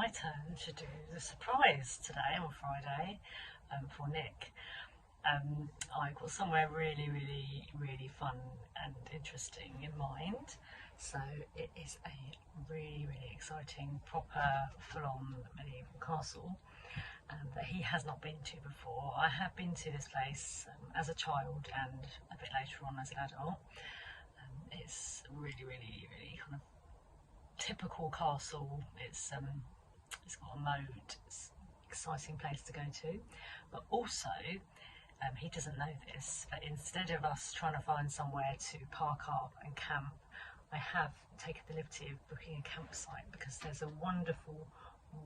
my turn to do the surprise today on Friday for Nick. I got somewhere really, really, really fun and interesting in mind. So it is a really, really exciting, proper, full-on medieval castle that he has not been to before. I have been to this place as a child and a bit later on as an adult. It's really, really, really kind of typical castle. It's got a moat. It's an exciting place to go to, but also he doesn't know this, but instead of us trying to find somewhere to park up and camp, I have taken the liberty of booking a campsite because there's a wonderful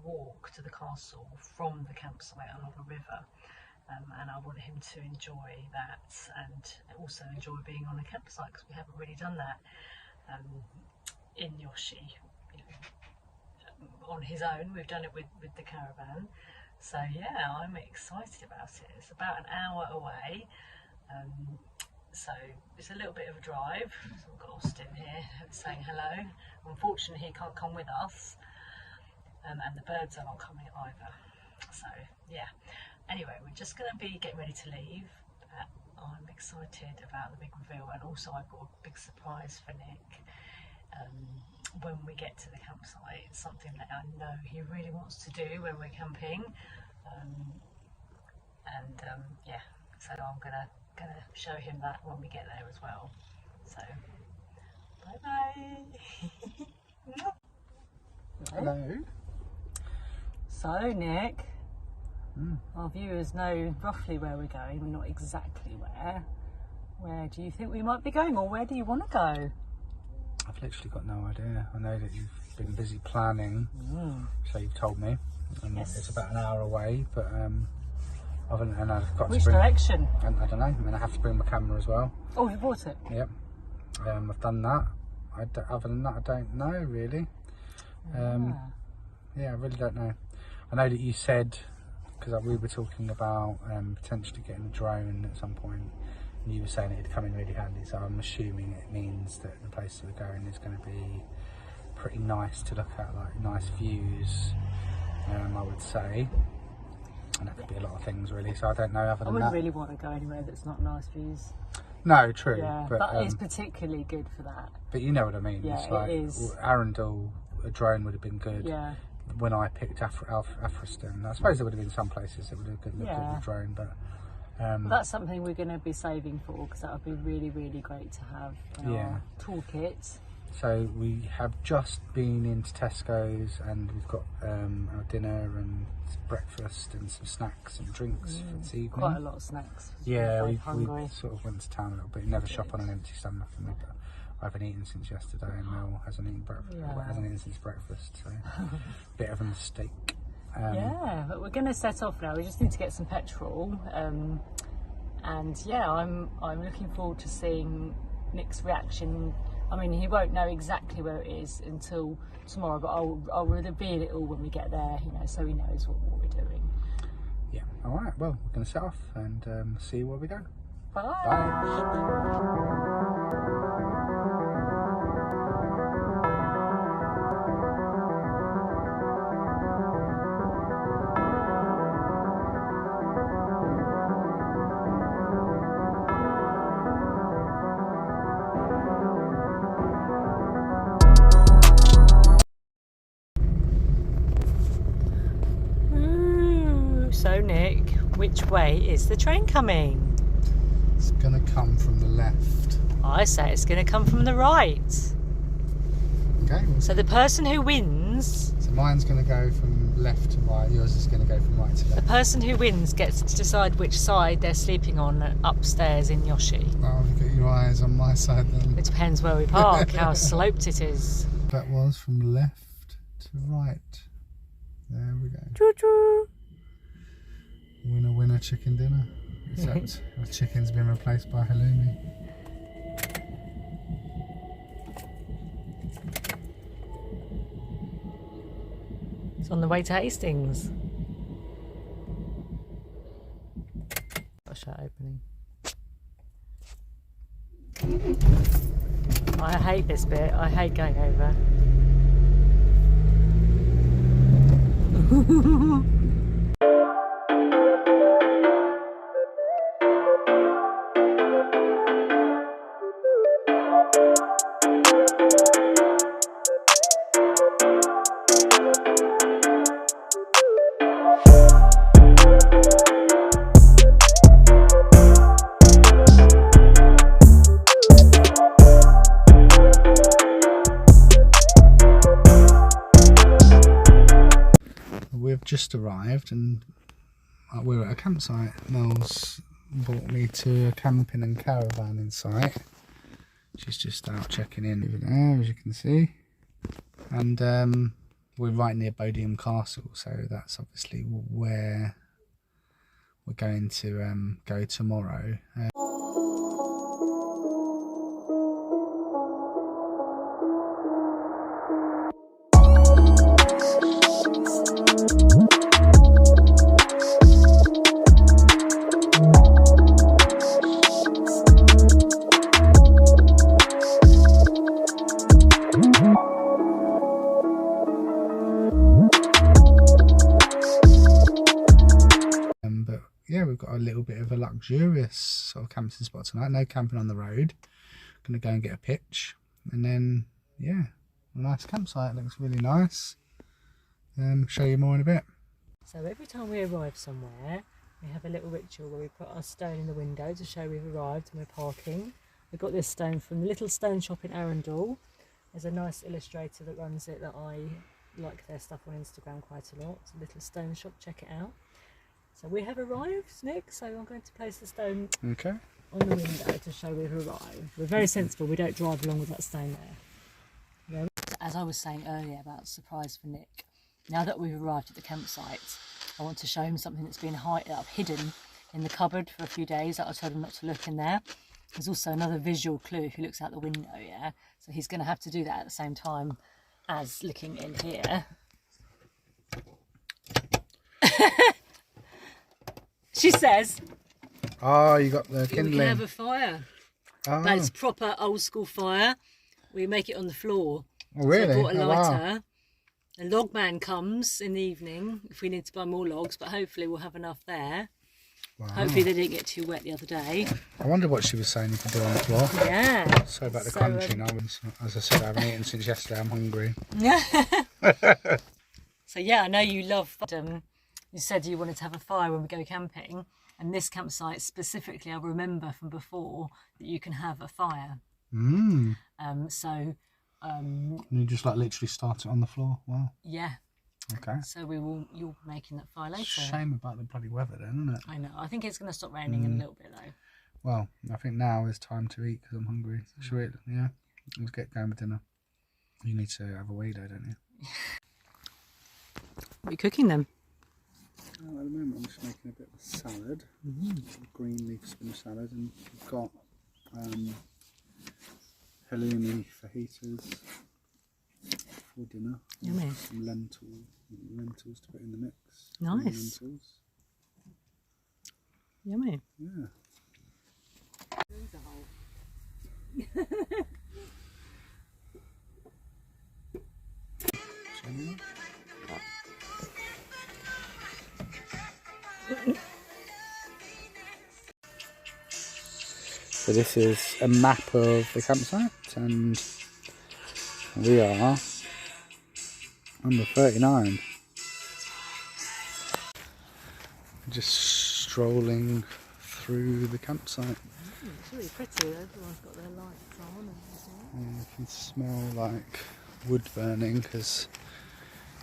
walk to the castle from the campsite along a river, and I want him to enjoy that and also enjoy being on a campsite because we haven't really done that in Yoshi, on his own. We've done it with the caravan. So yeah, I'm excited about it. It's about an hour away, so it's a little bit of a drive. So we've got Austin here saying hello. Unfortunately, he can't come with us, and the birds are not coming either. So yeah, anyway, we're just going to be getting ready to leave. I'm excited about the big reveal, and also I've got a big surprise for Nick. When we get to the campsite, it's something that I know he really wants to do when we're camping, yeah, so I'm gonna show him that when we get there as well. So bye bye. Hello. So Nick, our viewers know roughly where we're going, but not exactly where. Where do you think we might be going, or where do you want to go? I've literally got no idea. I know that you've been busy planning, so you've told me, and yes. It's about an hour away, but I've got Which to bring, direction? I don't know, and I have to bring my camera as well. Oh, you bought it? Yep. I've done that. Other than that, I don't know really. Yeah, I really don't know. I know that you said, because we were talking about potentially getting a drone at some point, and you were saying it'd come in really handy, so I'm assuming it means that the place that we're going is going to be pretty nice to look at, like nice views, I would say. And that could be a lot of things really, so I don't know other than that. I wouldn't really want to go anywhere that's not nice views. No, true. Yeah, but that is particularly good for that. But you know what I mean. Yeah, it's like, it is. Arundel, a drone would have been good. Yeah. When I picked Afriston, I suppose there would have been some places that would have looked good with a drone, but that's something we're going to be saving for, because that would be really, really great to have in our toolkit. So we have just been into Tesco's, and we've got our dinner and breakfast and some snacks and drinks for this evening. Quite a lot of snacks. Yeah, we sort of went to town a little bit. Never shop on an empty stomach for me, but I haven't eaten since yesterday, and Mel hasn't eaten breakfast. Hasn't eaten since breakfast, so bit of a mistake. Yeah, but we're going to set off now. We just need to get some petrol, and yeah, I'm looking forward to seeing Nick's reaction. I mean, he won't know exactly where it is until tomorrow, but I'll reveal it all when we get there, so he knows what we're doing. Yeah. All right. Well, we're going to set off and see where we go. Bye. Bye. So Nick, which way is the train coming? It's going to come from the left. I say it's going to come from the right. Okay. So the person who wins... So mine's going to go from left to right, yours is going to go from right to left. The person who wins gets to decide which side they're sleeping on upstairs in Yoshi. I'll get your eyes on my side then. It depends where we park, how sloped it is. That was from left to right. There we go. Choo-choo. Winner, winner, chicken dinner. Except the chicken's been replaced by halloumi. It's on the way to Hastings. Gosh, that opening. I hate this bit. I hate going over. We've just arrived and we're at a campsite. Mel's brought me to a camping and caravan site. She's just out checking in over there, as you can see. And we're right near Bodiam Castle, so that's obviously where we're going to go tomorrow. But yeah, we've got a little bit of a luxurious sort of camping spot tonight. No camping on the road. Gonna go and get a pitch, and then yeah, a nice campsite. Looks really nice. Show you more in a bit. So every time we arrive somewhere, we have a little ritual where we put our stone in the window to show we've arrived and we're parking. We got this stone from the little stone shop in Arundel. There's a nice illustrator that runs it that I like their stuff on Instagram quite a lot. It's a little stone shop, check it out. So we have arrived, Nick, so I'm going to place the stone Okay. on the window to show we've arrived. We're very sensible, we don't drive along with that stone there. As I was saying earlier about surprise for Nick, now that we've arrived at the campsite, I want to show him something that's been hidden in the cupboard for a few days that I told him not to look in there. There's also another visual clue if he looks out the window, yeah? So he's going to have to do that at the same time as looking in here. She says, Oh, you got the kindling. we can have a fire. Oh, But it's proper old school fire. We make it on the floor. oh really? So I bought a Oh, wow. lighter. The log man comes in the evening if we need to buy more logs, but hopefully we'll have enough there. Wow. Hopefully they didn't get too wet the other day. I wonder what she was saying you could do on the floor. Yeah. So about the So, crunching. As I said, I haven't eaten since yesterday. I'm hungry. So yeah, I know you love. You said you wanted to have a fire when we go camping, and this campsite specifically, I remember from before that you can have a fire. Mm. So And you just like literally start it on the floor. Wow. yeah. Okay. So you'll be making that fire later. Shame about the bloody weather then, isn't it? I know. I think it's going to stop raining in a little bit though. Well, I think now is time to eat because I'm hungry. Should we? Yeah. Let's get going with dinner. You need to have a wee though, don't you? What are you cooking then? At the moment, I'm just making a bit of a salad, green leaf spinach salad, and we've got halloumi fajitas for dinner. Yummy. Some lentils to put in the mix. Nice. Lentils. Yummy. Yeah. So this is a map of the campsite, and we are number 39. Just strolling through the campsite. It's really pretty. Everyone's got their lights on and everything. Yeah, you can smell like wood burning because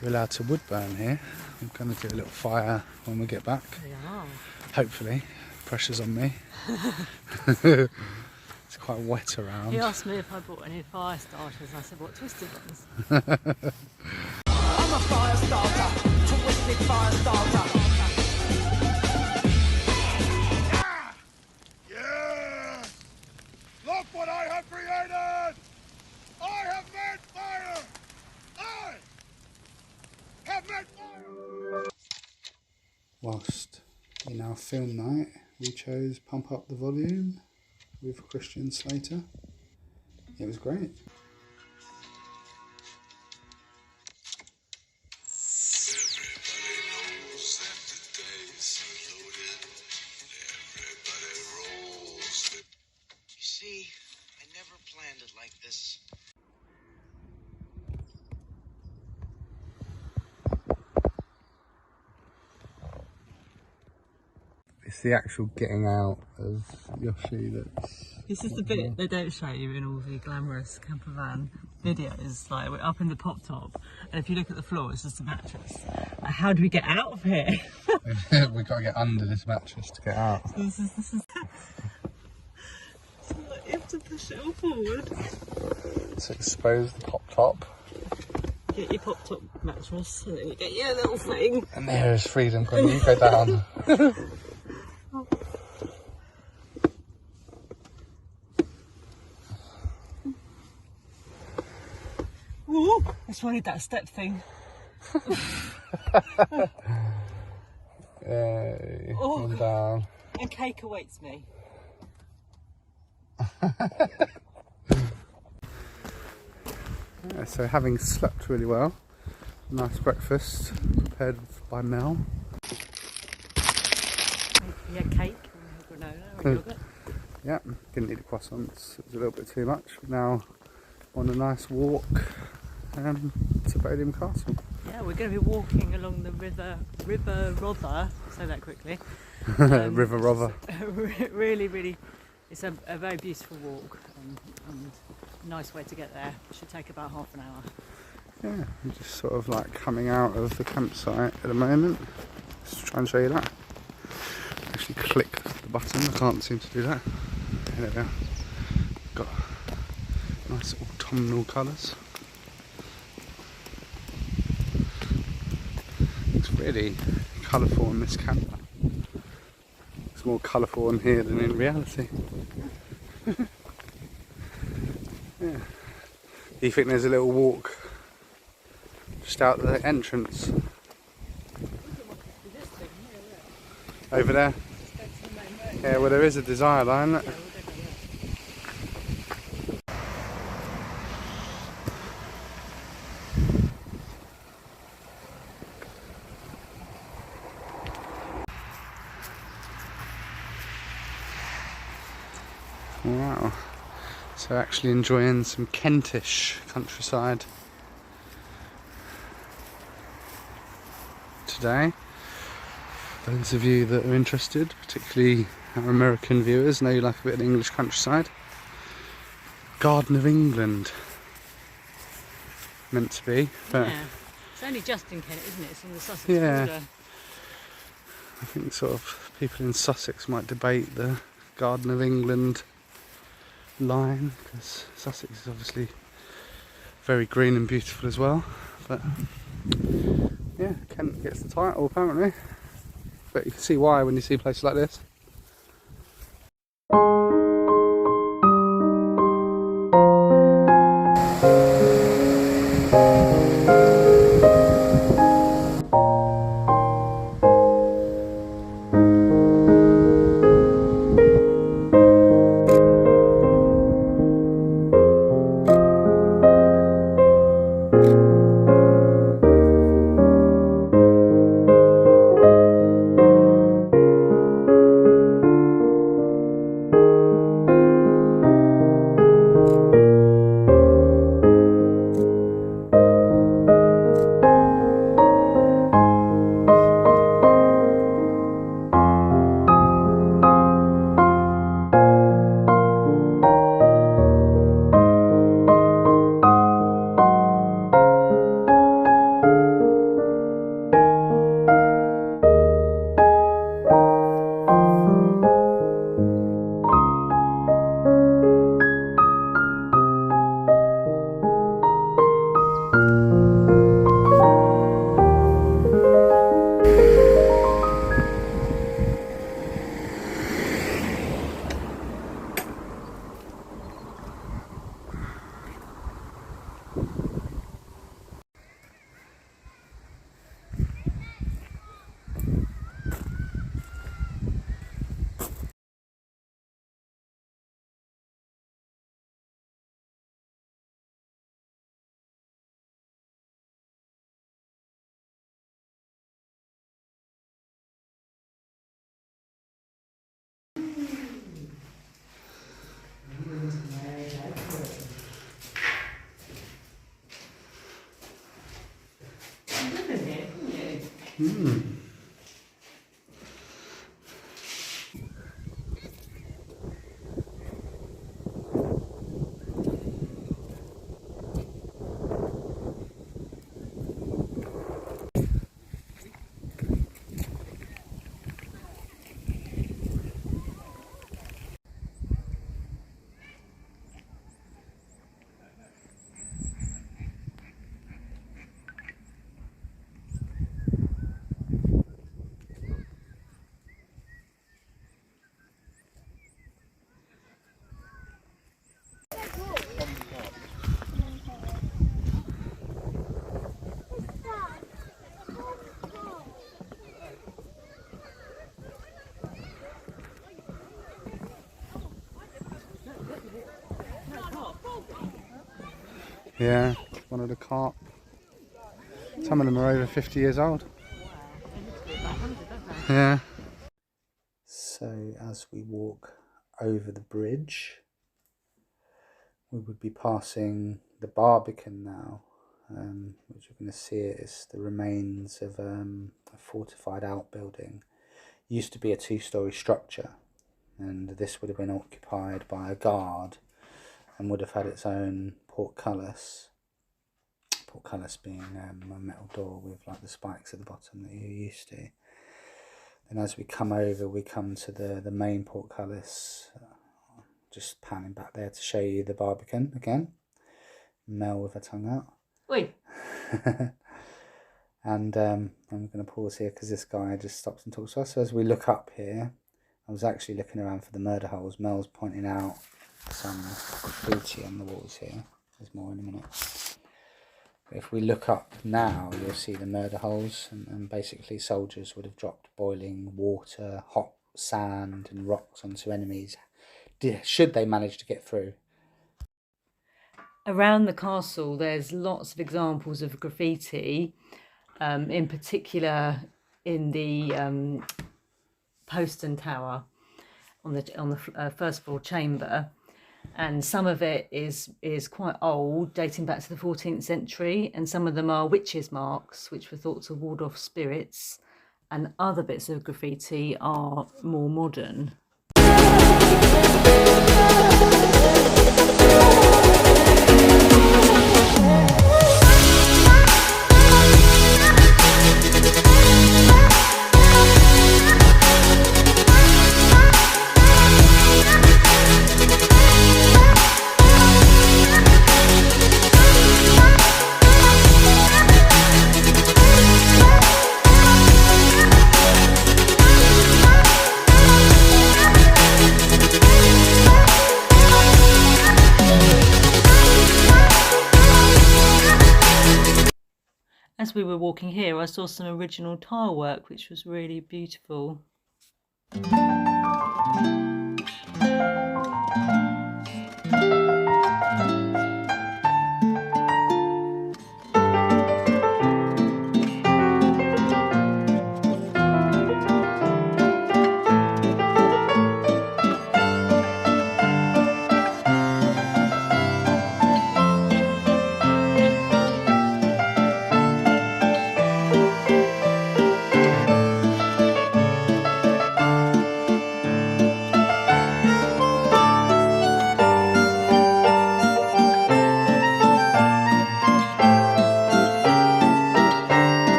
you're allowed to wood burn here. I'm going to do a little fire when we get back. Yeah. Hopefully. Pressure's on me. It's quite wet around. He asked me if I bought any fire starters and I said, what, twisted ones? I'm a fire starter, twisted fire starter. Yeah! Look what I have created! I have made fire! I have made fire! Whilst in our film night, we chose Pump Up the Volume with Christian Slater. It was great. this. It's the actual getting out of Yoshi that's... This is the bit they don't show you in all the glamorous camper van videos. Like, we're up in the pop top, and if you look at the floor, it's just a mattress. How do we get out of here? We've got to get under this mattress to get out. This is. So you have to push it all forward. So expose the pop top. Get your pop top mattress, and then you get your little thing. And there is freedom, can you go down? Ooh, that's why I need that step thing. Yay, Oh. and down. And cake awaits me. Yeah, so having slept really well, nice breakfast prepared by Mel. Yeah, cake, or granola, or yogurt. Yeah, didn't eat the croissants, it was a little bit too much. Now on a nice walk to Bodiam Castle. Yeah, we're going to be walking along the River Rother, say that quickly. River Rother. Really, it's a very beautiful walk and a nice way to get there. It should take about half an hour. Yeah, I'm just sort of like coming out of the campsite at the moment. Just try and show you that. Actually click the button, I can't seem to do that. There we go. Got nice autumnal colours. It's really colourful in this camper. It's more colourful in here than in reality. Yeah. Do you think there's a little walk just out the entrance? Over there? Yeah, well there is a desire line. Isn't it? Wow. So actually enjoying some Kentish countryside today. Those of you that are interested, particularly our American viewers, know you like a bit of the English countryside. Garden of England, meant to be, but Yeah, it's only just in Kent, isn't it? It's on the Sussex Yeah. border. I think sort of people in Sussex might debate the Garden of England line, because Sussex is obviously very green and beautiful as well, but yeah, Kent gets the title apparently, but you can see why when you see places like this. Yeah, one of the carp. Some of them are over 50 years old. Yeah. So as we walk over the bridge, we would be passing the Barbican now, which you're going to see is the remains of a fortified outbuilding. It used to be a two-storey structure, and this would have been occupied by a guard and would have had its own portcullis. Portcullis being a metal door with like the spikes at the bottom that you're used to. Then as we come over, we come to the main portcullis. Just panning back there to show you the Barbican again. Mel with her tongue out. Oi. And I'm going to pause here because this guy just stops and talks to us. So as we look up here, I was actually looking around for the murder holes. Mel's pointing out some graffiti on the walls here. There's more in a minute. If we look up now, you'll see the murder holes, and basically soldiers would have dropped boiling water, hot sand and rocks onto enemies, should they manage to get through. Around the castle, there's lots of examples of graffiti, in particular in the postern tower on the first floor chamber. And some of it is quite old, dating back to the 14th century, and some of them are witches' marks, which were thought to ward off spirits, and other bits of graffiti are more modern. As we were walking here, I saw some original tile work, which was really beautiful.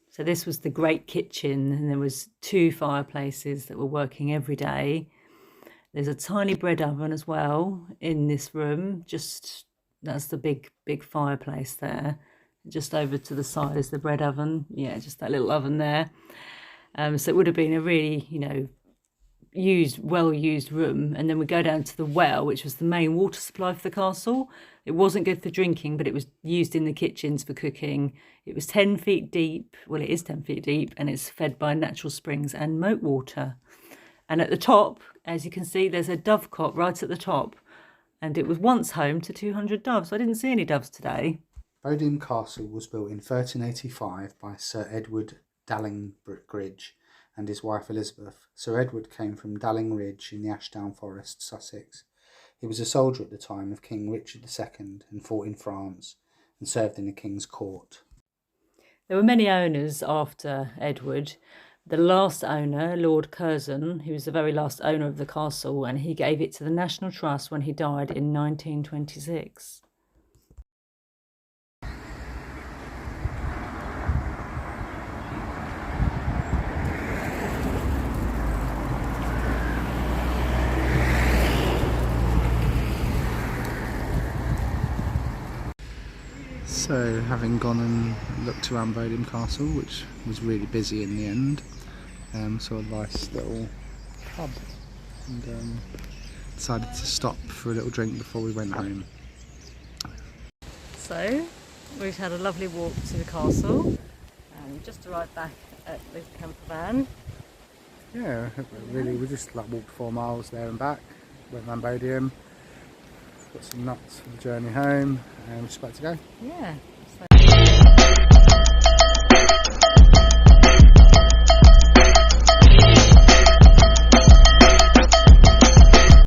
So this was the great kitchen, and there was 2 fireplaces that were working every day. There's a tiny bread oven as well in this room. That's the big fireplace there. Just over to the side is the bread oven. Yeah, just that little oven there. So it would have been a really, well-used room. And then we go down to the well, which was the main water supply for the castle. It wasn't good for drinking, but it was used in the kitchens for cooking. It was 10 feet deep. Well, it is 10 feet deep, and it's fed by natural springs and moat water. And at the top, as you can see, there's a dovecot right at the top. And it was once home to 200 doves. I didn't see any doves today. Bodiam Castle was built in 1385 by Sir Edward Dallingbridge and his wife Elizabeth. Sir Edward came from Dalling Ridge in the Ashdown Forest, Sussex. He was a soldier at the time of King Richard II and fought in France and served in the King's court. There were many owners after Edward. The last owner, Lord Curzon, he was the very last owner of the castle, and he gave it to the National Trust when he died in 1926. So, having gone and looked around Bodiam Castle, which was really busy in the end, saw a nice little pub and decided to stop for a little drink before we went home. So, we've had a lovely walk to the castle and just arrived back at the camper van. Yeah, really, we just walked 4 miles there and back, went round Bodiam, got some nuts for the journey home, and we're just about to go. Yeah.